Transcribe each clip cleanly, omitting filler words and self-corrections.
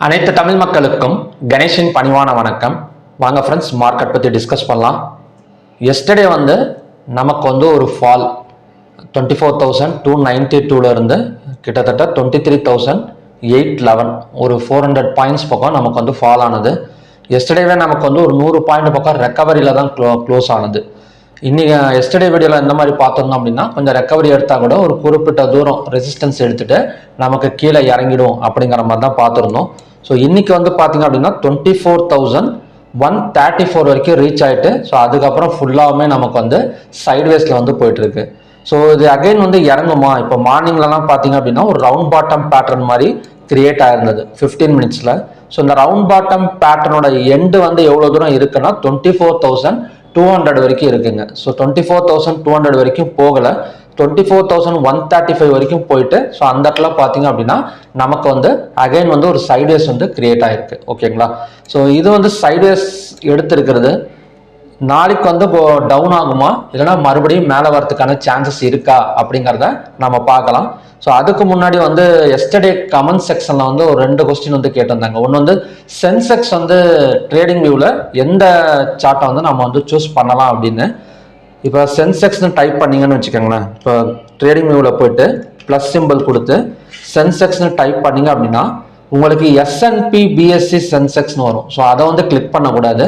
அனைத்து தமிழ் மக்களுக்கும் கணேஷின் பணிவான வணக்கம். வாங்க ஃப்ரெண்ட்ஸ், மார்க்கெட் பற்றி டிஸ்கஸ் பண்ணலாம். எஸ்டர்டே நமக்கு ஒரு ஃபால் 24,292 இருந்து கிட்டத்தட்ட 23,811 ஒரு 400 பாயிண்ட்ஸ் பக்கம் நமக்கு ஃபால் ஆனது. எஸ்டர்டேவே நமக்கு ஒரு 100 பாயிண்ட் பக்கம் ரெக்கவரியில் தான் க்ளோஸ் ஆனது. இன்னைக்கு எஸ்டர்டே வீடியோவில் எந்த மாதிரி பார்த்தோம் அப்படின்னா, கொஞ்சம் ரெக்கவரி எடுத்தால் கூட ஒரு குறிப்பிட்ட தூரம் ரெசிஸ்டன்ஸ் எடுத்துட்டு நமக்கு கீழே இறங்கிடும் அப்படிங்கிற மாதிரி தான் பார்த்துருந்தோம். ஸோ இன்னைக்கு பார்த்தீங்க அப்படின்னா 24,134 வரைக்கும் ரீச் ஆகிட்டு, ஸோ அதுக்கப்புறம் ஃபுல்லாகவுமே நமக்கு சைட்வேஸில் போயிட்டு இருக்கு. ஸோ இது அகைன் இறங்குமா? இப்போ மார்னிங்லலாம் பார்த்தீங்க அப்படின்னா ஒரு ரவுண்ட் பாட்டம் பேட்டர்ன் மாதிரி கிரியேட் ஆயிருந்தது 15 மினிட்ஸில். ஸோ இந்த ரவுண்ட் பாட்டம் பேட்டர்னோட எண்டு எவ்வளோ தூரம் இருக்குன்னா 24,200 வரைக்கும் இருக்குங்க. ஸோ 24,200 வரைக்கும் போகலை, 24,135 வரைக்கும் போயிட்டு, ஸோ அந்த இடத்துல பார்த்தீங்க அப்படின்னா நமக்கு அகைன் ஒரு சைட்வேஸ் கிரியேட் ஆயிருக்கு. ஓகேங்களா? ஸோ இது சைட்வேஸ் எடுத்திருக்கிறது. நாளைக்கு டவுன் ஆகுமா, இல்லைன்னா மறுபடியும் மேலே வரதுக்கான சான்சஸ் இருக்கா அப்படிங்கிறத நம்ம பார்க்கலாம். ஸோ அதுக்கு முன்னாடி எஸ்டர்டே கமெண்ட் செக்ஷனில் ஒரு 2 கொஸ்டின் கேட்டிருந்தாங்க. ஒன்று சென்செக்ஸ் ட்ரேடிங் வியூவில் எந்த சார்ட்டை நம்ம சூஸ் பண்ணலாம் அப்படின்னு. இப்போ சென்செக்ஸ்னு டைப் பண்ணிங்கன்னு வச்சுக்கோங்களேன். இப்போ ட்ரேடிங் வியூவில் போயிட்டு ப்ளஸ் சிம்பிள் கொடுத்து சென்செக்ஸ்னு டைப் பண்ணிங்க அப்படின்னா உங்களுக்கு S&P BSE சென்செக்ஸ்னு வரும். ஸோ அதை கிளிக் பண்ணக்கூடாது.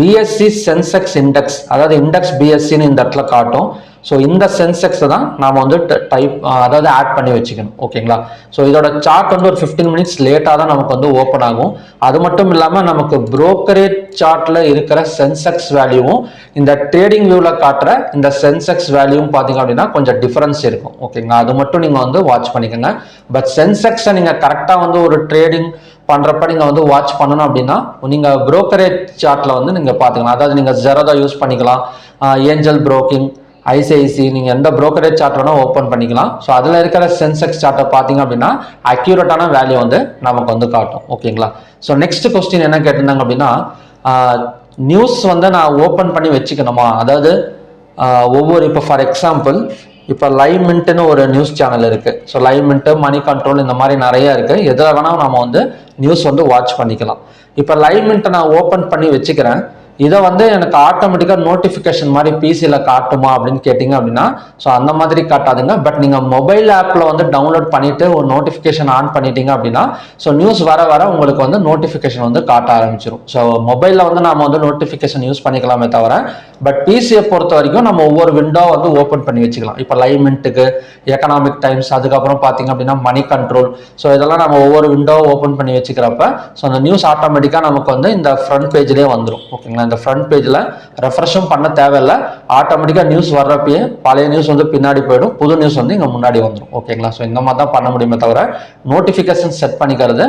BSE சென்செக்ஸ் இண்டெக்ஸ், அதாவது இண்டெக்ஸ் BSEன்னு இந்த இடத்துல காட்டும். ஸோ இந்த சென்செக்ஸை தான் நாம் அதாவது ஆட் பண்ணி வச்சுக்கணும். ஓகேங்களா? ஸோ இதோட சார்ட் ஒரு 15 மினிட்ஸ் லேட்டாக தான் நமக்கு ஓப்பன் ஆகும். அது மட்டும் இல்லாமல் நமக்கு புரோக்கரேஜ் சார்ட்டில் இருக்கிற சென்செக்ஸ் வேல்யூவும் இந்த ட்ரேடிங் வியூவில் காட்டுற இந்த சென்செக்ஸ் வேல்யூவும் பார்த்தீங்க அப்படின்னா கொஞ்சம் டிஃபரன்ஸ் இருக்கும். ஓகேங்களா? அது மட்டும் நீங்கள் வாட்ச் பண்ணிக்கோங்க. பட் சென்செக்ஸை நீங்கள் கரெக்டாக ஒரு ட்ரேடிங் பண்ணுறப்ப நீங்கள் வாட்ச் பண்ணணும் அப்படின்னா நீங்கள் புரோக்கரேஜ் சார்ட்டில் நீங்கள் பார்த்துக்கலாம். அதாவது நீங்கள் ஜெரோதா யூஸ் பண்ணிக்கலாம், ஏஞ்சல் புரோக்கிங், ஐசிஐசி, நீங்கள் எந்த புரோக்கரேஜ் சார்ட் வேணால் ஓப்பன் பண்ணிக்கலாம். ஸோ அதில் இருக்கிற சென்செக்ஸ் சார்ட்டை பார்த்தீங்க அப்படின்னா அக்யூரேட்டான வேல்யூ நமக்கு காட்டும். ஓகேங்களா? ஸோ நெக்ஸ்ட் கொஸ்டின் என்ன கேட்டிருந்தாங்க அப்படின்னா, நியூஸ் நான் ஓப்பன் பண்ணி வச்சுக்கணுமா? அதாவது ஒவ்வொரு இப்போ ஃபார் எக்ஸாம்பிள் இப்போ லைவ் மின்ட்னு ஒரு நியூஸ் சேனல் இருக்குது. So Livemint, Moneycontrol, இந்த மாதிரி நிறைய இருக்குது. எதில் வேணால் நம்ம நியூஸ் வாட்ச் பண்ணிக்கலாம். இப்போ லைவ் மின்ட்டை நான் ஓப்பன் பண்ணி வச்சுக்கிறேன். இதை எனக்கு ஆட்டோமேட்டிக்காக நோட்டிஃபிகேஷன் மாதிரி பிசியில் காட்டுமா அப்படின்னு கேட்டிங்க அப்படின்னா, ஸோ அந்த மாதிரி காட்டாதுங்க. பட் நீங்கள் மொபைல் ஆப்பில் டவுன்லோட் பண்ணிவிட்டு ஒரு நோட்டிஃபிகேஷன் ஆன் பண்ணிட்டீங்க அப்படின்னா, ஸோ நியூஸ் வர வர உங்களுக்கு நோட்டிஃபிகேஷன் காட்ட ஆரம்பிச்சிடும். ஸோ மொபைலில் நம்ம நோட்டிஃபிகேஷன் யூஸ் பண்ணிக்கலாமே தவிர, பட் பிசியை பொறுத்த வரைக்கும் நம்ம ஒவ்வொரு விண்டோ ஓப்பன் பண்ணி வச்சுக்கலாம். இப்போ லைவ் மின்ட்டுக்கு, எக்கனாமிக் டைம்ஸ், அதுக்கப்புறம் பார்த்தீங்க அப்படின்னா மணி கண்ட்ரோல், ஸோ இதெல்லாம் நம்ம ஒவ்வொரு விண்டோ ஓப்பன் பண்ணி வச்சுக்கிறப்ப ஸோ அந்த நியூஸ் ஆட்டோமேட்டிக்காக நமக்கு இந்த ஃப்ரண்ட் பேஜ்லேயே வந்துடும். ஓகேங்களா? இந்த ஃப்ரண்ட் பேஜில் ரெஃப்ரெஷும் பண்ண தேவையில்லை. ஆட்டோமேட்டிக்காக நியூஸ் வர்றப்பயே பழைய நியூஸ் பின்னாடி போயிடும், புது நியூஸ் இங்கே முன்னாடி வந்துடும். ஓகேங்களா? ஸோ இந்த மாதிரி தான் பண்ண முடியுமே தவிர நோட்டிஃபிகேஷன் செட் பண்ணிக்கிறது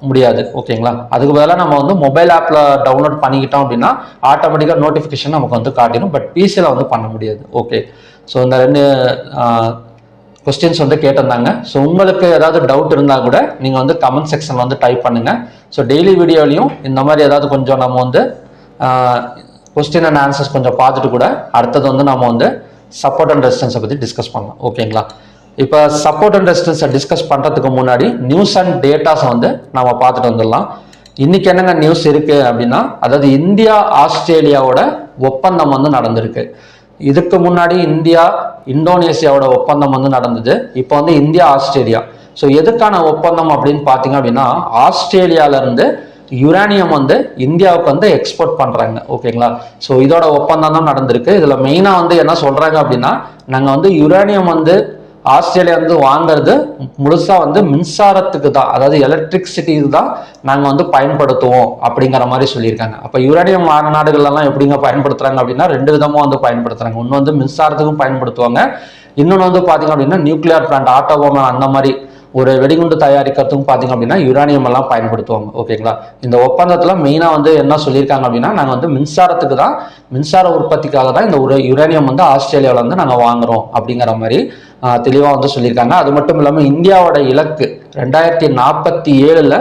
முடியாது. ஓகேங்களா? அதுக்கு பதிலாக நம்ம மொபைல் ஆப்பில் டவுன்லோட் பண்ணிக்கிட்டோம் அப்படின்னா ஆட்டோமேட்டிக்காக நோட்டிஃபிகேஷன் நமக்கு காட்டிடும். பட் பிசியில் பண்ண முடியாது. ஓகே, ஸோ இந்த 2 கொஸ்டின்ஸ் கேட்டிருந்தாங்க. ஸோ உங்களுக்கு ஏதாவது டவுட் இருந்தால் கூட நீங்கள் கமெண்ட் செக்ஷன் டைப் பண்ணுங்கள். ஸோ டெய்லி வீடியோலையும் இந்த மாதிரி ஏதாவது கொஞ்சம் நம்ம கொஸ்டின் அண்ட் ஆன்சர்ஸ் கொஞ்சம் பார்த்துட்டு கூட அடுத்தது நம்ம சப்போர்ட் அண்ட் ரெசிஸ்டன்ஸை பற்றி டிஸ்கஸ் பண்ணலாம். ஓகேங்களா? இப்போ சப்போர்ட் அண்ட் ரெசிஸ்டன்ஸை டிஸ்கஸ் பண்ணுறதுக்கு முன்னாடி நியூஸ் அண்ட் டேட்டாஸை நம்ம பார்த்துட்டு வந்துடலாம். இன்னைக்கு என்னங்க நியூஸ் இருக்குது அப்படின்னா, அதாவது இந்தியா ஆஸ்திரேலியாவோட ஒப்பந்தம் நடந்திருக்கு. இதுக்கு முன்னாடி இந்தியா இந்தோனேசியாவோட ஒப்பந்தம் நடந்தது. இப்போ இந்தியா ஆஸ்திரேலியா. ஸோ எதுக்கான ஒப்பந்தம் அப்படின்னு பார்த்தீங்க அப்படின்னா, ஆஸ்திரேலியாவிலேருந்து யுரேனியம் இந்தியாவுக்கு எக்ஸ்போர்ட் பண்ணுறாங்க. ஓகேங்களா? ஸோ இதோட ஒப்பந்தம் தான் நடந்திருக்கு. இதில் மெயினாக என்ன சொல்கிறாங்க அப்படின்னா, நாங்கள் யுரேனியம் ஆஸ்திரேலியா வாங்குறது முழுசாக மின்சாரத்துக்கு தான், அதாவது எலக்ட்ரிசிட்டிக்கு தான் நாங்கள் பயன்படுத்துவோம் அப்படிங்கிற மாதிரி சொல்லியிருக்காங்க. அப்போ யுரேனியம் நாடுகள்லாம் எப்படிங்க பயன்படுத்துகிறாங்க அப்படின்னா 2 விதமாக பயன்படுத்துகிறாங்க. ஒன்று மின்சாரத்துக்கும் பயன்படுத்துவாங்க, இன்னொன்று பார்த்தீங்க அப்படின்னா நியூக்ளியர் பிளான்ட், ஆட்டோமொபைல், அந்த மாதிரி ஒரு வெடிகுண்டு தயாரிக்கிறதுக்கும் பார்த்தீங்க அப்படின்னா யுரேனியம் எல்லாம் பயன்படுத்துவாங்க. ஓகேங்களா? இந்த ஒப்பந்தத்தில் மெயினாக என்ன சொல்லியிருக்காங்க அப்படின்னா, நாங்கள் மின்சாரத்துக்கு தான், மின்சார உற்பத்திக்காக தான் இந்த யுரேனியம் ஆஸ்திரேலியாவில் நாங்கள் வாங்குறோம் அப்படிங்கிற மாதிரி தெளிவாக சொல்லியிருக்காங்க. அது மட்டும் இல்லாமல் இந்தியாவோட இலக்கு 2047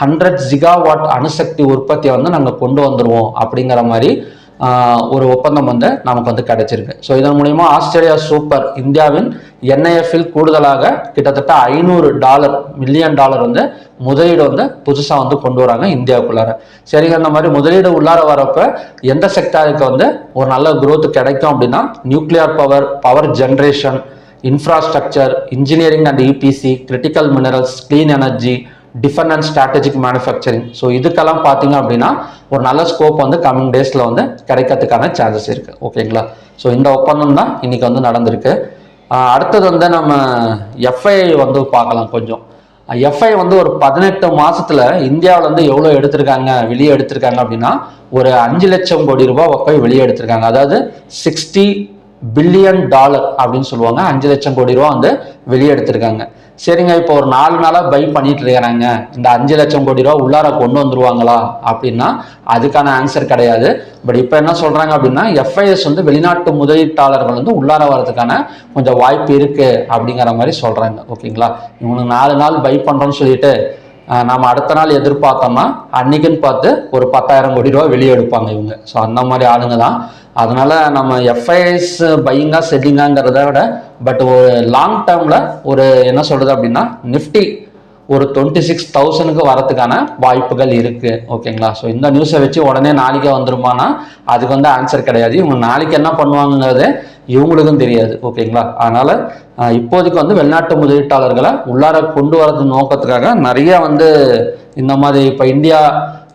100 ஜிகாவாட் அணுசக்தி உற்பத்தியை நாங்கள் கொண்டு வந்துடுவோம் அப்படிங்கிற மாதிரி ஒரு ஒப்பந்தம் வந்து நமக்கு வந்து கிடைச்சிருக்கு. ஸோ இதன் மூலியமா ஆஸ்திரேலியா சூப்பர் இந்தியாவின் என்ஐஎஃப்இல் கூடுதலாக கிட்டத்தட்ட $500 மில்லியன் வந்து முதலீடு வந்து புதுசாக வந்து கொண்டு வராங்க இந்தியாவுக்குள்ளார. சரிங்க, அந்த மாதிரி முதலீடு உள்ளார வரப்ப எந்த செக்டாருக்கு வந்து ஒரு நல்ல growth கிடைக்கும் அப்படின்னா nuclear power, power generation, infrastructure, engineering and EPC, critical minerals, clean energy, defence and strategic manufacturing. So இதுக்கெல்லாம் பார்த்தீங்க அப்படின்னா ஒரு நல்ல ஸ்கோப் வந்து கம்மிங் டேஸில் வந்து கிடைக்கிறதுக்கான சான்சஸ் இருக்குது. ஓகேங்களா? ஸோ இந்த ஒப்பந்தம் தான் இன்னைக்கு வந்து நடந்திருக்கு. அடுத்தது வந்து நம்ம எஃப்ஐஐ வந்து பார்க்கலாம். கொஞ்சம் எஃப்ஐ வந்து ஒரு 18 மாசத்துல இந்தியாவில் வந்து எவ்வளோ எடுத்திருக்காங்க, வெளியே எடுத்திருக்காங்க அப்படின்னா ஒரு 5 லட்சம் கோடி ரூபாய் போய் வெளியே எடுத்திருக்காங்க. அதாவது $60 பில்லியன் அப்படின்னு சொல்லுவாங்க. 5 லட்சம் கோடி ரூபா வந்து வெளியே எடுத்திருக்காங்க. சரிங்க, இப்போ ஒரு 4 நாளாக பை பண்ணிட்டு இருக்கிறாங்க. இந்த 5 லட்சம் கோடி ரூபா உள்ளார கொண்டு வந்துருவாங்களா அப்படின்னா அதுக்கான ஆன்சர் கிடையாது. பட் இப்போ என்ன சொல்றாங்க அப்படின்னா எஃப்ஐஎஸ் வந்து வெளிநாட்டு முதலீட்டாளர்கள் வந்து உள்ளார வரதுக்கான கொஞ்சம் வாய்ப்பு இருக்கு அப்படிங்கிற மாதிரி சொல்றாங்க. ஓகேங்களா? இவங்களுக்கு 4 நாள் பை பண்றோம்னு சொல்லிட்டு நாம அடுத்த நாள் எதிர்பார்த்தோம்னா அன்னைக்குன்னு பார்த்து ஒரு 10,000 கோடி ரூபா வெளியே எடுப்பாங்க இவங்க. ஸோ அந்த மாதிரி ஆளுங்க தான். அதனால நம்ம எஃப்ஐஎஸ் பையிங்கா செல்லிங்காங்கிறத விட பட் ஒரு லாங் டேர்ம்ல ஒரு என்ன சொல்றது அப்படின்னா நிஃப்டி ஒரு 26,000க்கு வரதுக்கான வாய்ப்புகள் இருக்கு. ஓகேங்களா? ஸோ இந்த நியூஸை வச்சு உடனே நாளைக்கே வந்துருமானா அதுக்கு வந்து ஆன்சர் கிடையாது. இவங்க நாளைக்கு என்ன பண்ணுவாங்கிறது இவங்களுக்கும் தெரியாது. ஓகேங்களா? அதனால இப்போதைக்கு வந்து வெளிநாட்டு முதலீட்டாளர்களை உள்ளார கொண்டு வரது நோக்கத்துக்காக நிறைய வந்து இந்த மாதிரி இப்போ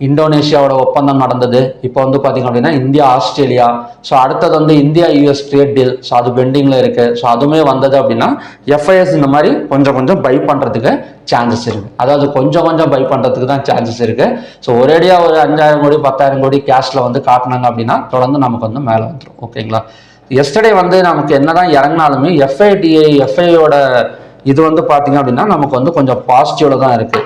இந்தோனேஷியாவோட ஒப்பந்தம் நடந்தது. இப்போ வந்து பார்த்தீங்க அப்படின்னா இந்தியா ஆஸ்திரேலியா. ஸோ அடுத்தது வந்து India US trade deal. So அது பெண்டிங்கில் இருக்கு. ஸோ அதுவுமே வந்தது அப்படின்னா எஃப்ஐஎஸ் இந்த மாதிரி கொஞ்சம் கொஞ்சம் பை பண்ணுறதுக்கு சான்சஸ் இருக்கு. அதாவது கொஞ்சம் கொஞ்சம் பை பண்ணுறதுக்கு தான் சான்சஸ் இருக்கு. ஸோ ஒரேடியாக ஒரு 5,000 கோடி 10,000 கோடி கேஷ்ல வந்து காட்டினாங்க அப்படின்னா தொடர்ந்து நமக்கு வந்து மேலே வந்துடும். ஓகேங்களா? எஸ்டர்டே வந்து நமக்கு என்னதான் இறங்கினாலுமே எஃப்ஐயோட இது வந்து பார்த்தீங்க அப்படின்னா நமக்கு வந்து கொஞ்சம் பாசிட்டிவ்ல தான் இருக்கு.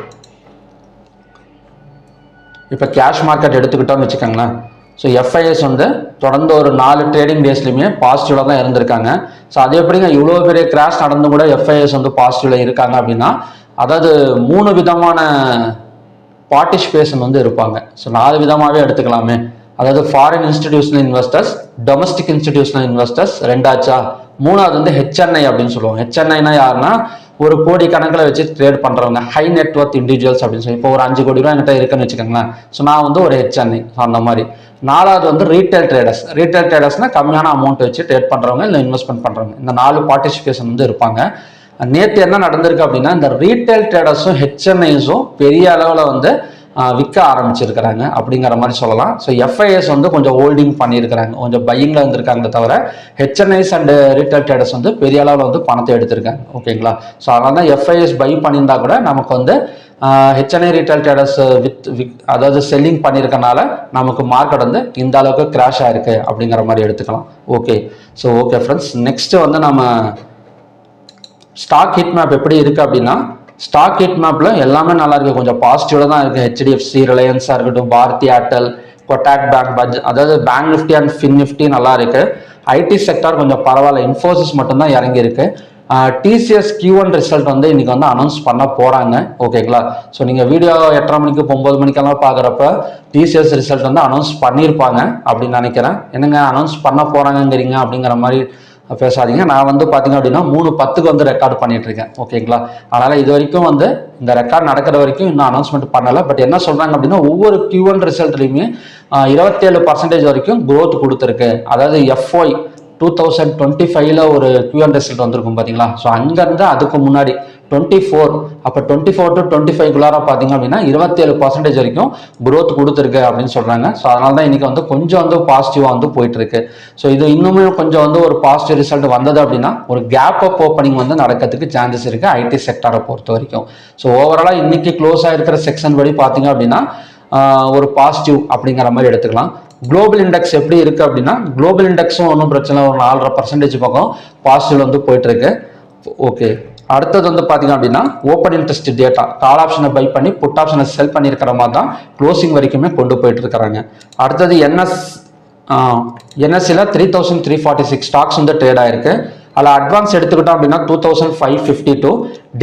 இப்போ கேஷ் மார்க்கெட் எடுத்துக்கிட்டோம்னு வச்சுக்கோங்களேன். ஸோ எஃப்ஐஎஸ் வந்து தொடர்ந்து ஒரு 4 ட்ரேடிங் டேஸ்லையுமே பாசிட்டிவ்ல தான் இருந்திருக்காங்க. ஸோ அது எப்படிங்க இவ்வளோ பெரிய கிராஷ் நடந்து கூட எஃப்ஐஎஸ் வந்து பாசிட்டிவ்ல இருக்காங்க அப்படின்னா அதாவது 3 விதமான பார்ட்டிசிபேஷன் வந்து இருப்பாங்க. ஸோ 4 விதமாகவே எடுத்துக்கலாமே. அதாவது foreign institutional investors, domestic institutional investors ரெண்டாச்சா. 3வது வந்து ஹெச்என்ஐ அப்படின்னு சொல்லுவாங்க. ஹெச்என்ஐனா யாருன்னா ஒரு கோடி கணக்கில் வச்சு ட்ரேட் பண்றவங்க, ஹை நெட்வொர்த் இண்டிவிஜுவல்ஸ் அப்படின்னு சொல்லி. இப்போ ஒரு 5 கோடி ரூபாய் என்கிட்ட இருக்குன்னு வச்சுக்கோங்களேன். ஸோ நான் வந்து ஒரு ஹெச்என்ஐ அந்த மாதிரி. 4வது வந்து ரீட்டைல் ட்ரேடர்ஸ். ரீட்டைல் ட்ரேடர்ஸ்னா கம்மியான அமௌண்ட் வச்சு ட்ரேட் பண்றவங்க இல்லை இன்வெஸ்ட்மெண்ட் பண்றவங்க. இந்த 4 பார்ட்டிசிபேஷன் வந்து இருப்பாங்க. நேற்று என்ன நடந்திருக்கு அப்படின்னா இந்த ரீட்டைல் ட்ரேடர்ஸும் ஹெச்என்ஐஸும் பெரிய அளவில் வந்து விற்க ஆரம்பிச்சிருக்கிறாங்க அப்படிங்கிற மாதிரி சொல்லலாம். ஸோ எஃப்ஐஎஸ் வந்து கொஞ்சம் ஹோல்டிங் பண்ணியிருக்கிறாங்க, கொஞ்சம் பையிங்ல இருந்திருக்காங்களே தவிர ஹெச்என்ஐஸ் அண்ட் ரீட்டைல் ட்ரேடர்ஸ் வந்து பெரிய அளவில் வந்து பணத்தை எடுத்திருக்காங்க. ஓகேங்களா? ஸோ அதனால தான் எஃப்ஐஎஸ் பை பண்ணியிருந்தா கூட நமக்கு வந்து ஹெச்என்ஐ ரீட்டைல் ட்ரேடர்ஸ் அதாவது செல்லிங் பண்ணியிருக்கனால நமக்கு மார்க்கெட் வந்து இந்த அளவுக்கு கிராஷ் ஆயிருக்கு அப்படிங்கிற மாதிரி எடுத்துக்கலாம். Okay. So okay friends, next வந்து நம்ம ஸ்டாக் ஹீட் மேப் எப்படி இருக்கு அப்படின்னா ஸ்டாக் ஹீட் மேப்ல எல்லாமே நல்லா இருக்கு, கொஞ்சம் பாசிட்டிவ்ல தான் இருக்கு. ஹெச்டிஎஃப்சி, ரிலையன்ஸா இருக்கட்டும், பாரதி ஏர்டெல், கொட்டாக் பேங்க், அதாவது bank Nifty and fin Nifty நல்லா இருக்கு. ஐடி செக்டார் கொஞ்சம் பரவாயில்ல, இன்ஃபோசிஸ் மட்டும்தான் இறங்கி இருக்கு. டிசிஎஸ் Q1 ரிசல்ட் வந்து இன்னைக்கு வந்து அனௌன்ஸ் பண்ண போறாங்க. ஓகேங்களா? ஸோ நீங்க வீடியோ 8:30 மணிக்கு 9 மணிக்கெல்லாம் பாக்குறப்ப டிசிஎஸ் ரிசல்ட் வந்து அனௌன்ஸ் பண்ணியிருப்பாங்க அப்படின்னு நினைக்கிறேன். என்னங்க அனௌன்ஸ் பண்ண போறாங்கிறீங்க அப்படிங்கிற மாதிரி பேசாதீங்க. நான் வந்து பார்த்தீங்க அப்படின்னா 3:10க்கு வந்து ரெக்கார்ட் பண்ணிட்டு இருக்கேன். ஓகேங்களா? அதனால இது வரைக்கும் வந்து இந்த ரெக்கார்ட் நடக்கிற வரைக்கும் இன்னும் அனௌன்ஸ்மெண்ட் பண்ணலை. பட் என்ன சொல்றாங்க அப்படின்னா ஒவ்வொரு Q1 ரிசல்ட்லையுமே 27% வரைக்கும் growth கொடுத்துருக்கு. அதாவது FY 2025ல ஒரு Q1 ரிசல்ட் வந்திருக்கும் பார்த்தீங்களா? ஸோ அங்கேருந்து அதுக்கு முன்னாடி 24, அப்போ 24 to 25குள்ளார பார்த்தீங்க அப்படின்னா 27% வரைக்கும் growth கொடுத்துருக்கு அப்படின்னு சொல்றாங்க. ஸோ அதனால தான் இன்னைக்கு வந்து கொஞ்சம் வந்து பாசிட்டிவாக வந்து போயிட்டு இருக்கு. ஸோ இது இன்னுமே கொஞ்சம் வந்து ஒரு பாசிட்டிவ் ரிசல்ட் வந்தது அப்படின்னா ஒரு கேப் அப் ஓப்பனிங் வந்து நடக்கிறதுக்கு சான்சஸ் இருக்கு ஐடி செக்டாரை பொறுத்த வரைக்கும். ஸோ ஓவராலாக இன்னைக்கு க்ளோஸ் ஆகிருக்கிற செக்ஷன் படி பார்த்தீங்க அப்படின்னா ஒரு பாசிட்டிவ் அப்படிங்கிற மாதிரி எடுத்துக்கலாம். குளோபல் இண்டெக்ஸ் எப்படி இருக்கு அப்படின்னா குளோபல் இண்டெக்ஸும் ஒன்றும் பிரச்சனை, ஒரு 4.5% பக்கம் பாசிட்டிவ் வந்து போயிட்டு இருக்கு. ஓகே. அடுத்தது வந்து பார்த்தீங்க அப்படின்னா ஓப்பன் இன்ட்ரெஸ்ட் டேட்டா, கால் ஆப்ஷனை பை பண்ணி புட் ஆப்ஷனை செல் பண்ணியிருக்கிற மாதிரி தான் க்ளோசிங் வரைக்குமே கொண்டு போயிட்டு இருக்கிறாங்க. அடுத்தது என்எஸ்சியில் 3,346 ஸ்டாக்ஸ் வந்து ட்ரேட் ஆயிருக்கு. அதில் அட்வான்ஸ் எடுத்துக்கிட்டோம் அப்படின்னா 2,552,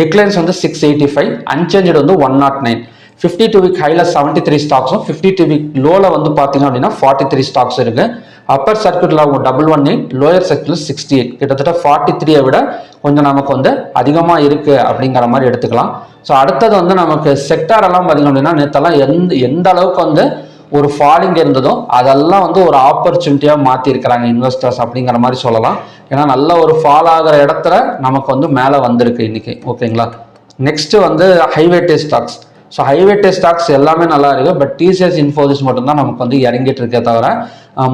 டிக்ளைன்ஸ் வந்து 685, அன்சேஞ்சு வந்து 109. 52 வீக் ஹைல 73 ஸ்டாக்ஸும் 52 வீக் லோல வந்து பார்த்தீங்க அப்படின்னா 43 ஸ்டாக்ஸ் இருக்கு. அப்பர் சர்க்கியூட்ல டபுள் 18, லோயர் சர்க்கியூட்ல 68, கிட்டத்தட்ட 43 விட கொஞ்சம் நமக்கு வந்து அதிகமாக இருக்கு அப்படிங்கிற மாதிரி எடுத்துக்கலாம். ஸோ அடுத்தது வந்து நமக்கு செக்டார் எல்லாம் பார்த்தீங்க அப்படின்னா நேற்றெல்லாம் எந்த அளவுக்கு வந்து ஒரு ஃபாலிங் இருந்ததோ அதெல்லாம் வந்து ஒரு ஆப்பர்ச்சுனிட்டியாக மாற்றி இருக்கிறாங்க இன்வெஸ்டர்ஸ் அப்படிங்கிற மாதிரி சொல்லலாம். ஏன்னா நல்ல ஒரு ஃபால் ஆகிற இடத்துல நமக்கு வந்து மேலே வந்திருக்கு இன்னைக்கு. ஓகேங்களா. நெக்ஸ்ட் வந்து ஹைவேட்டேஜ் ஸ்டாக்ஸ். ஸோ ஹைவேட்டேஜ் ஸ்டாக்ஸ் எல்லாமே நல்லா இருக்கு. பட் டிசிஎஸ் இன்ஃபோசிஸ் மட்டும்தான் நமக்கு வந்து இறங்கிட்டு இருக்கே தவிர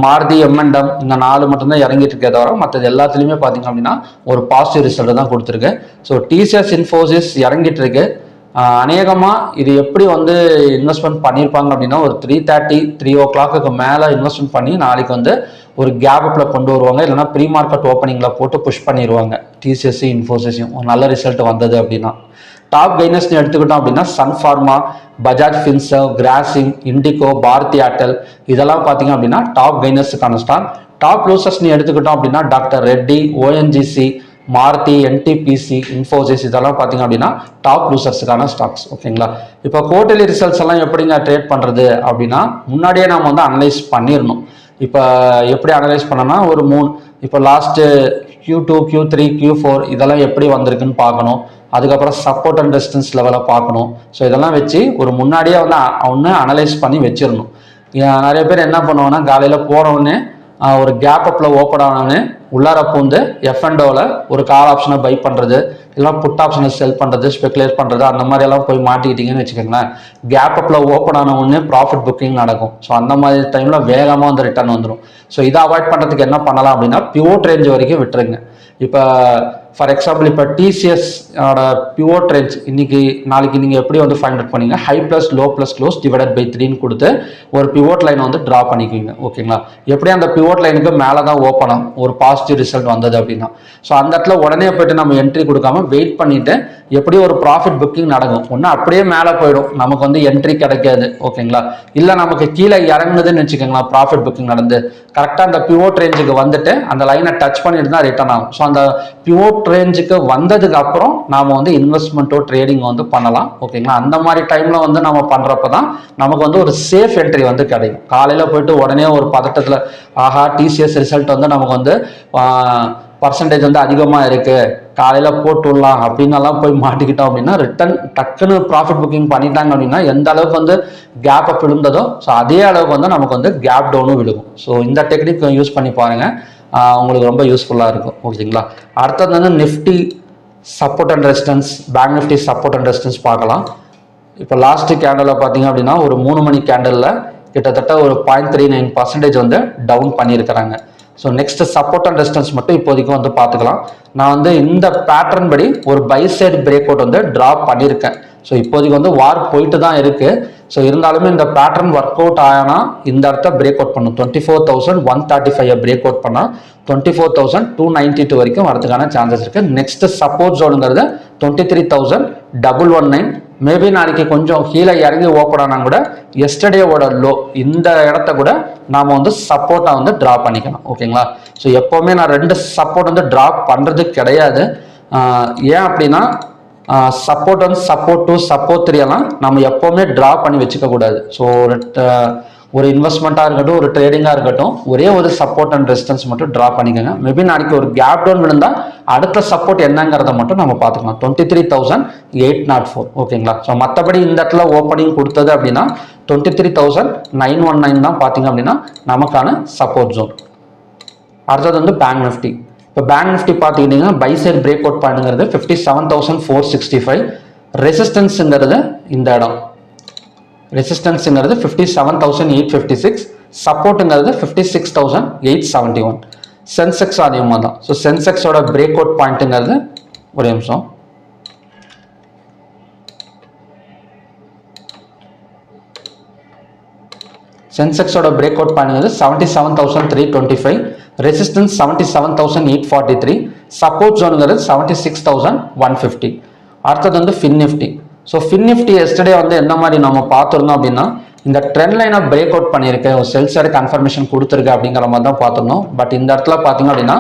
மாருதி எம்என்டம் இந்த 4 மட்டும்தான் இறங்கிட்டு இருக்கே தவிர மற்றது எல்லாத்துலேயுமே பார்த்தீங்க அப்படின்னா ஒரு பாசிட்டிவ் ரிசல்ட் தான் கொடுத்துருக்கு. ஸோ டிசிஎஸ் இன்ஃபோசிஸ் இறங்கிட்டு இருக்கு. அநேகமாக இது எப்படி வந்து இன்வெஸ்ட்மெண்ட் பண்ணியிருப்பாங்க அப்படின்னா ஒரு 3:30 3 o'clock மேலே இன்வெஸ்ட்மெண்ட் பண்ணி நாளைக்கு வந்து ஒரு கேப்பில் கொண்டு வருவாங்க. இல்லைன்னா ப்ரீ மார்க்கெட் ஓப்பனிங்கில் போட்டு புஷ் பண்ணிடுவாங்க டிசிஎஸ்சி இன்ஃபோசிஸையும் ஒரு நல்ல ரிசல்ட் வந்தது அப்படின்னா. டாப் கைனர்ஸ்னு எடுத்துக்கிட்டோம் அப்படின்னா Sun Pharma, Bajaj Finserv, Grasim, IndiGo, Bharti Airtel இதெல்லாம் பார்த்தீங்க அப்படின்னா டாப் கைனர்ஸுக்கான ஸ்டாக். டாப் லூசர்ஸ்னு எடுத்துக்கிட்டோம் அப்படின்னா doctor Reddy, ONGC, Maruti, NTPC, Infosys இதெல்லாம் பார்த்தீங்க அப்படின்னா டாப் லூசர்ஸுக்கான ஸ்டாக்ஸ். ஓகேங்களா. இப்போ குவார்டர்லி ரிசல்ட்ஸ் எல்லாம் எப்படிங்க ட்ரேட் பண்ணுறது அப்படின்னா முன்னாடியே நம்ம வந்து அனலைஸ் பண்ணிடணும். இப்போ எப்படி அனலைஸ் பண்ணோம்னா ஒரு 3 இப்போ லாஸ்ட்டு Q2, Q3, Q4 இதெல்லாம் எப்படி வந்திருக்குன்னு பார்க்கணும். அதுக்கப்புறம் சப்போர்ட் அண்ட் ரெசிஸ்டன்ஸ் லெவலை பார்க்கணும். ஸோ இதெல்லாம் வச்சு ஒரு முன்னாடியே வந்து ஒன்று அனலைஸ் பண்ணி வச்சிடணும். நிறைய பேர் என்ன பண்ணுவாங்கன்னா காலையில் போனவுடனே ஒரு கேப் அப்பில் ஓப்பன் ஆனோடனே உள்ளார பூந்து எஃப்என்டோவில் ஒரு கால் ஆப்ஷனை பை பண்ணுறது, இல்லைனா புட் ஆப்ஷனை செல் பண்ணுறது, ஸ்பெகுலேட் பண்ணுறது அந்த மாதிரி எல்லாம் போய் மாட்டிக்கிட்டீங்கன்னு வச்சுக்கோங்களேன். கேப் அப்பில் ஓப்பன் ஆன உடனே ப்ராஃபிட் புக்கிங் நடக்கும். ஸோ அந்த மாதிரி டைமில் வேகமாக வந்து ரிட்டர்ன் வந்துடும். ஸோ இதை அவாய்ட் பண்ணுறதுக்கு என்ன பண்ணலாம் அப்படின்னா பிவோட் ரேஞ்ச் வரைக்கும் விட்டுருங்க. இப்போ ஃபார் எக்ஸாம்பிள் இப்போ டிசிஎஸ் பிவோட் ரேஞ்ச் நாளைக்கு நீங்கள் எப்படி வந்து ஃபைண்ட் அவுட் பண்ணீங்க high plus low plus close divided by 3ன்னு கொடுத்து ஒரு பிவோட் லைனை வந்து ட்ரா பண்ணிக்குவீங்க. ஓகேங்களா. எப்படி அந்த பிவோட் லைனுக்கு மேலே தான் ஓப்பன் ஆகும் ஒரு பாசிட்டிவ் ரிசல்ட் வந்தது அப்படின்னா. ஸோ அந்த இடத்துல உடனே போய்ட்டு நம்ம என்ட்ரி கொடுக்காம வெயிட் பண்ணிட்டு எப்படி ஒரு ப்ராஃபிட் புக்கிங் நடக்கும். ஒன்று அப்படியே மேலே போயிடும், நமக்கு வந்து என்ட்ரி கிடைக்காது. ஓகேங்களா. இல்லை நமக்கு கீழே இறங்குதுன்னு வச்சுக்கோங்களா, ப்ராஃபிட் புக்கிங் நடந்து கரெக்டாக அந்த பிவோட் ரேஞ்சுக்கு வந்துட்டு அந்த லைனை டச் பண்ணிட்டு தான் ரிட்டர்ன் ஆகும். ஸோ அந்த பிவோட் ரேஞ்சுக்கு வந்ததுக்கு அப்புறம் நாம வந்து இன்வெஸ்ட்மெண்ட்டோ ட்ரேடிங் வந்து பண்ணலாம். ஓகேங்களா. அந்த மாதிரி டைம்ல வந்து நம்ம பண்றப்ப தான் நமக்கு வந்து ஒரு சேஃப் என்ட்ரி வந்து கிடைக்கும். காலையில போயிட்டு உடனே ஒரு பதட்டத்துல ஆஹா டிசிஎஸ் ரிசல்ட் வந்து நமக்கு வந்து பர்சன்டேஜ் வந்து அதிகமாக இருக்கு காலையில போட்டுடலாம் அப்படின்னு எல்லாம் போய் மாட்டிக்கிட்டோம் அப்படின்னா ரிட்டர்ன் டக்குன்னு ப்ராஃபிட் புக்கிங் பண்ணிட்டாங்க அப்படின்னா எந்த அளவுக்கு வந்து கேப் அப் விழுந்ததோ ஸோ அதே அளவுக்கு வந்து நமக்கு வந்து கேப் டவுனும் விழுகும். ஸோ இந்த டெக்னிக் யூஸ் பண்ணி பாருங்க, உங்களுக்கு ரொம்ப யூஸ்ஃபுல்லாக இருக்கும். ஓகேங்களா. அடுத்தது வந்து Nifty support and resistance, bank Nifty support and resistance பார்க்கலாம். இப்போ லாஸ்ட் கேண்டலில் பார்த்தீங்க அப்படின்னா ஒரு 3 மணி கேண்டலில் கிட்டத்தட்ட ஒரு 0.39% வந்து டவுன் பண்ணியிருக்கிறாங்க. So next support and resistance மட்டும் இப்போதைக்கு வந்து பார்த்துக்கலாம். நான் வந்து இந்த பேட்டர்ன் படி ஒரு பை சைடு பிரேக் அவுட் வந்து ட்ராப் பண்ணியிருக்கேன். ஸோ இப்போதைக்கு வந்து வார் போயிட்டு தான் இருக்கு. ஸோ இருந்தாலுமே இந்த பேட்டர்ன் ஒர்க் அவுட் ஆனா இந்த இடத்த பிரேக் அவுட் பண்ணும். 24,135 பிரேக் அவுட் பண்ணால் 24,292 வரைக்கும் வரதுக்கான சான்சஸ் இருக்கு. Next support ஜோனுங்கிறது 23,119. மேபி நாளைக்கு கொஞ்சம் கீழே இறங்கி ஓப்பன் ஆனா கூட எஸ்டர்டேவோட லோ இந்த இடத்த கூட நாம வந்து சப்போர்ட்டா வந்து டிரா பண்ணிக்கலாம். ஓகேங்களா. ஸோ எப்பவுமே நான் 2 சப்போர்ட் வந்து டிரா பண்றது கிடையாது. ஏன் அப்படின்னா சப்போர்ட் 1, சப்போர்ட் 2, சப்போர்ட் 3 எல்லாம் நம்ம எப்பவுமே டிரா பண்ணி வச்சுக்க கூடாது. ஸோ ஒரு இன்வெஸ்ட்மெண்ட்டாக இருக்கட்டும் ஒரு ட்ரேடிங்காக இருக்கட்டும் ஒரே ஒரு சப்போர்ட் அண்ட் ரெசிஸ்டன்ஸ் மட்டும் ட்ரா பண்ணிக்கோங்க. மேபி நாளைக்கு ஒரு கேப் டவுன் விழுந்தால் அடுத்த சப்போர்ட் என்னங்கிறத மட்டும் நம்ம பார்த்துக்கலாம். 23,804. ஓகேங்களா. ஸோ மற்றபடி இந்த இடத்துல ஓப்பனிங் கொடுத்தது அப்படின்னா 23,919 தான் பார்த்தீங்க அப்படின்னா நமக்கான சப்போர்ட் ஜோன். அடுத்தது வந்து பேங்க் நிஃப்டி. இப்போ பேங்க் நிஃப்டி பார்த்துக்கிட்டிங்கன்னா பை சைட் பிரேக் அவுட் பாயிண்ட்ங்கிறது 57,465. ரெசிஸ்டன்ஸுங்கிறது இந்த இடம் ரெசிஸ்டன்ஸுங்கிறது 57,856. சப்போர்ட்டுங்கிறது 56,871. சென்செக்ஸ் அதிகமாக தான். ஸோ சென்செக்ஸோட பிரேக் அவுட் பாயிண்ட்டுங்கிறது ஒரு நிமிஷம் சென்செக்ஸோட பிரேக் அவுட் பாயிண்ட்ங்கிறது 77,325. ரெசிஸ்டன்ஸ் 77,843. சப்போர்ட் ஜோனுங்கிறது 76,150. அடுத்தது வந்து fin Nifty. So fin Nifty yesterday வந்து என்ன மாதிரி நம்ம பார்த்துருந்தோம் அப்படின்னா இந்த ட்ரெண்ட் லைனை பிரேக் அவுட் பண்ணியிருக்கேன், ஒரு செல் சைடு கன்ஃபர்மேஷன் கொடுத்துருக்கு அப்படிங்கிற மாதிரி தான் பார்த்துருந்தோம். பட் இந்த இடத்துல பார்த்தீங்க அப்படின்னா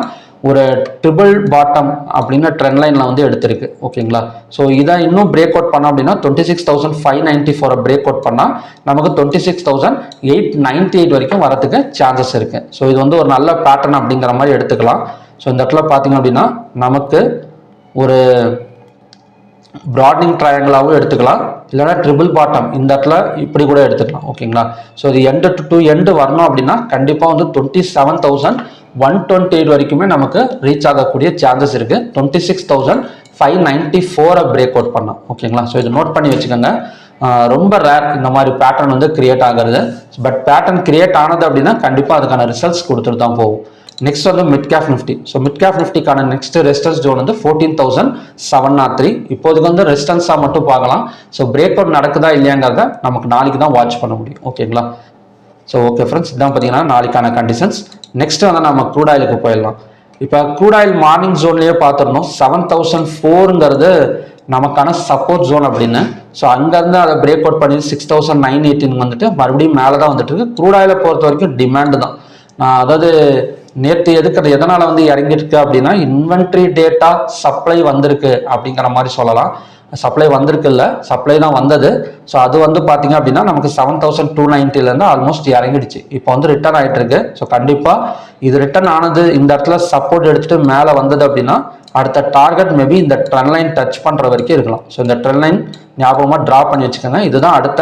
ஒரு ட்ரிபிள் பாட்டம் அப்படின்னு ட்ரெண்ட் லைனில் வந்து எடுத்திருக்கு. ஓகேங்களா? ஸோ இதை இன்னும் பிரேக் அவுட் பண்ணோம் அப்படின்னா 26,594 பிரேக் அவுட் பண்ணால் நமக்கு 26,898 வரைக்கும் வரதுக்கு சான்சஸ் இருக்கு. ஸோ இது வந்து ஒரு நல்ல பேட்டர்ன் அப்படிங்கிற மாதிரி எடுத்துக்கலாம். ஸோ இந்த இடத்துல பார்த்தீங்க அப்படின்னா நமக்கு ஒரு ப்ராட்னிங் ட்ரையாங்கிளாகவும் எடுத்துக்கலாம், இல்லைனா ட்ரிபிள் பாட்டம் இந்த இடத்துல இப்படி கூட எடுத்துக்கலாம். ஓகேங்களா? ஸோ இது எண்டு டு எண்டு வரணும் அப்படின்னா கண்டிப்பாக வந்து 27,128 வரைக்குமே நமக்கு ரீச் ஆகக்கூடிய சான்சஸ் இருக்கு. 26,594 பிரேக் அவுட் பண்ணலாம். ஓகேங்களா? ஸோ இது நோட் பண்ணி வச்சுக்கோங்க. ரொம்ப ரேர் இந்த மாதிரி பேட்டர்ன் வந்து கிரியேட் ஆகிறது. பட் பேட்டர்ன் கிரியேட் ஆனது அப்படின்னா கண்டிப்பாக அதுக்கான ரிசல்ட்ஸ் கொடுத்துட்டு தான் போகும். நெக்ஸ்ட் வந்து mid cap Nifty. So mid cap நிஃப்டிக்கான நெக்ஸ்ட் ரெசிஸ்டன்ஸ் ஜோன் வந்து 14,703. இப்போதுக்கு வந்து ரெசிஸ்டன்ஸாக மட்டும் பார்க்கலாம். ஸோ பிரேக் அவுட் நடக்குதா இல்லையாங்கிறத நமக்கு நாளைக்கு தான் வாட்ச் பண்ண முடியும். ஓகேங்களா? ஸோ ஓகே ஃப்ரெண்ட்ஸ், இதான் பார்த்தீங்கன்னா நாளைக்கான கண்டிஷன்ஸ். நெக்ஸ்ட் வந்து நம்ம க்ரூட் ஆயிலுக்கு போயிடலாம். இப்போ க்ரூட் ஆயில் மார்னிங் ஜோன்லேயே பார்த்துடணும். 7,004ங்கிறது நமக்கான சப்போர்ட் ஜோன் அப்படின்னு. ஸோ அங்கேருந்து அதை பிரேக் அவுட் பண்ணி 6,918 வந்துட்டு மறுபடியும் மேலே தான் வந்துட்டு இருக்கு. க்ரூட் ஆயிலை பொறுத்த வரைக்கும் டிமாண்டு தான். அதாவது நேற்று எதனால வந்து இறங்கிருக்கு அப்படின்னா இன்வென்ட்ரி டேட்டா சப்ளை வந்திருக்கு அப்படிங்கிற மாதிரி சொல்லலாம். சப்ளை வந்திருக்கு இல்லை, சப்ளை தான் வந்தது. ஸோ அது வந்து பார்த்தீங்க அப்படின்னா நமக்கு 7,290 ஆல்மோஸ்ட் இறங்கிடுச்சு. இப்போ வந்து ரிட்டர்ன் ஆகிட்டு இருக்கு. ஸோ கண்டிப்பாக இது ரிட்டர்ன் ஆனது இந்த இடத்துல சப்போர்ட் எடுத்துட்டு மேலே வந்தது அப்படின்னா அடுத்த டார்கெட் மேபி இந்த ட்ரெண்ட் லைன் டச் பண்ணுற வரைக்கும் இருக்கலாம். ஸோ இந்த ட்ரெண்ட் லைன் ஞாபகமாக ட்ரா பண்ணி வச்சுக்கோங்க. இதுதான் அடுத்த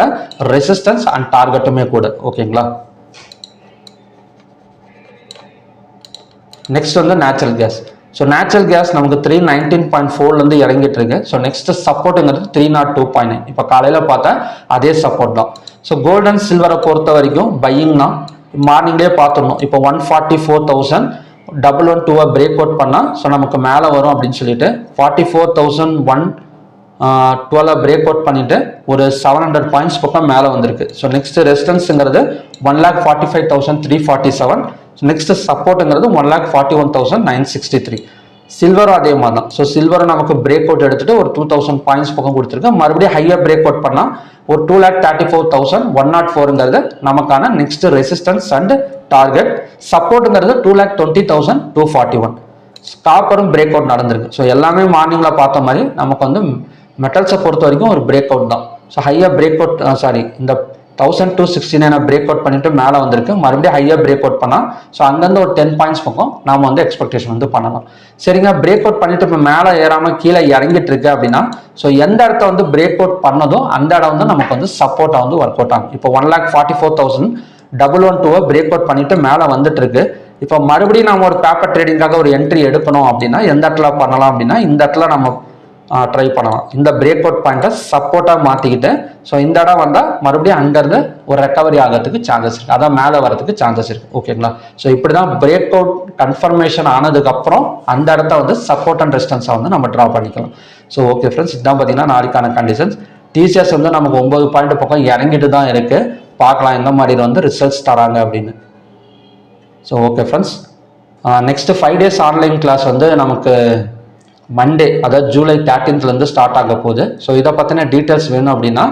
ரெசிஸ்டன்ஸ் அண்ட் டார்கெட்டுமே கூட. ஓகேங்களா? நெக்ஸ்ட் வந்து natural gas. So natural gas நமக்கு 319.4 இறங்கிட்டு இருக்கு. ஸோ நெக்ஸ்ட் சப்போர்ட்டுங்கிறது 302.9. இப்போ காலையில் பார்த்தா அதே சப்போர்ட் தான். ஸோ கோல்ட் அண்ட் சில்வரை பொறுத்த வரைக்கும் பையிங் தான். மார்னிங்லேயே பார்த்துடணும். இப்போ 144,112 பிரேக் அவுட் பண்ணால் ஸோ நமக்கு மேலே வரும் அப்படின்னு சொல்லிட்டு 44,112 பிரேக் அவுட் பண்ணிட்டு ஒரு 700 பாயிண்ட்ஸ் பக்கம் மேலே வந்திருக்கு. ஸோ நெக்ஸ்ட் ரெசிஸ்டன்ஸுங்கிறது 1,45,347. நெக்ஸ்ட் சப்போர்ட்டுங்கிறது 1,41,963. சில்வரும் அதே மாதிரி தான். ஸோ சில்வரை நமக்கு பிரேக் அவுட் எடுத்துட்டு ஒரு 2,000 பாயிண்ட்ஸ் பக்கம் கொடுத்துருக்கு. மறுபடியும் ஹையர் பிரேக் அவுட் பண்ணால் ஒரு 2,34,104ங்கிறது நமக்கான நெக்ஸ்ட் ரெசிஸ்டன்ஸ் அண்ட் டார்கெட். சப்போர்ட்டுங்கிறது 2,20,241. காப்பரும் பிரேக் அவுட் நடந்திருக்கு. ஸோ எல்லாமே மார்னிங்கில் பார்த்த மாதிரி நமக்கு வந்து மெட்டல்ஸை பொறுத்த வரைக்கும் ஒரு பிரேக் அவுட் தான். ஸோ ஹையர் பிரேக் அவுட் இந்த 1,269 பிரேக் அவுட் பண்ணிட்டு மேலே வந்திருக்கு. மறுபடியும் ஹையர் பிரேக் அவுட் பண்ணால் ஸோ அங்கேருந்து ஒரு 10 பாயிண்ட்ஸ் பக்கம் நாம வந்து எக்ஸ்பெக்டேஷன் வந்து பண்ணலாம். சரிங்க, பிரேக் அவுட் பண்ணிட்டு இப்போ மேலே ஏறாமல் கீழே இறங்கிட்டு இருக்கு அப்படின்னா ஸோ எந்த இடத்த வந்து பிரேக் அவுட் பண்ணதோ அந்த இடம் வந்து நமக்கு வந்து சப்போர்ட்டாக வந்து ஒர்க் அவுட் ஆகும். இப்போ 1,44,112 பிரேக் அவுட் பண்ணிட்டு மேலே வந்துட்டு இருக்கு. இப்போ மறுபடியும் நம்ம ஒரு பேப்பர் ட்ரேடிங்காக ஒரு என்ட்ரி எடுக்கணும் அப்படின்னா எந்த இடத்துல பண்ணலாம் அப்படின்னா இந்த இடத்துல நம்ம ட்ரை பண்ணலாம். இந்த பிரேக் அவுட் பாயிண்ட்டை சப்போர்ட்டாக மாற்றிக்கிட்டு ஸோ இந்த இடம் வந்தால் மறுபடியும் அங்கேருந்து ஒரு ரெக்கவரி ஆகிறதுக்கு சான்சஸ் இருக்குது, அதான் மேலே வரதுக்கு சான்சஸ் இருக்குது. ஓகேங்களா? ஸோ இப்படி தான் பிரேக் அவுட் கன்ஃபர்மேஷன் ஆனதுக்கப்புறம் அந்த இடத்த வந்து சப்போர்ட் அண்ட் ரெசிஸ்டன்ஸாக வந்து நம்ம ட்ரா பண்ணிக்கலாம். ஸோ ஓகே ஃப்ரெண்ட்ஸ், இதுதான் பார்த்தீங்கன்னா நாளைக்கான கண்டிஷன்ஸ். டிசிஎஸ் வந்து நமக்கு 9 பாயிண்ட் பக்கம் இறங்கிட்டு தான் இருக்குது. பார்க்கலாம் எந்த மாதிரி வந்து ரிசல்ட்ஸ் தராங்க அப்படின்னு. So okay friends, next 5 days online class வந்து நமக்கு மண்டே, அதாவது ஜூலை 13th ஸ்டார்ட் ஆக போகுது. ஸோ இதை பற்றின டீட்டெயில்ஸ் வேணும் அப்படின்னா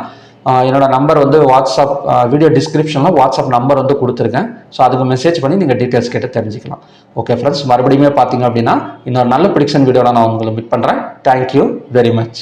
என்னோட நம்பர் வந்து வாட்ஸ்அப் வீடியோ டிஸ்கிரிப்ஷனில் வாட்ஸ்அப் நம்பர் வந்து கொடுத்துருக்கேன். ஸோ அதுக்கு மெசேஜ் பண்ணி நீங்கள் டீட்டெயில்ஸ் கேட்டு தெரிஞ்சுக்கலாம். ஓகே ஃப்ரெண்ட்ஸ், மறுபடியும் பார்த்தீங்க அப்படின்னா இன்னொரு நல்ல ப்ரிடிக்ஷன் வீடியோவில் நான் உங்களை மீட் பண்ணுறேன். Thank you very much.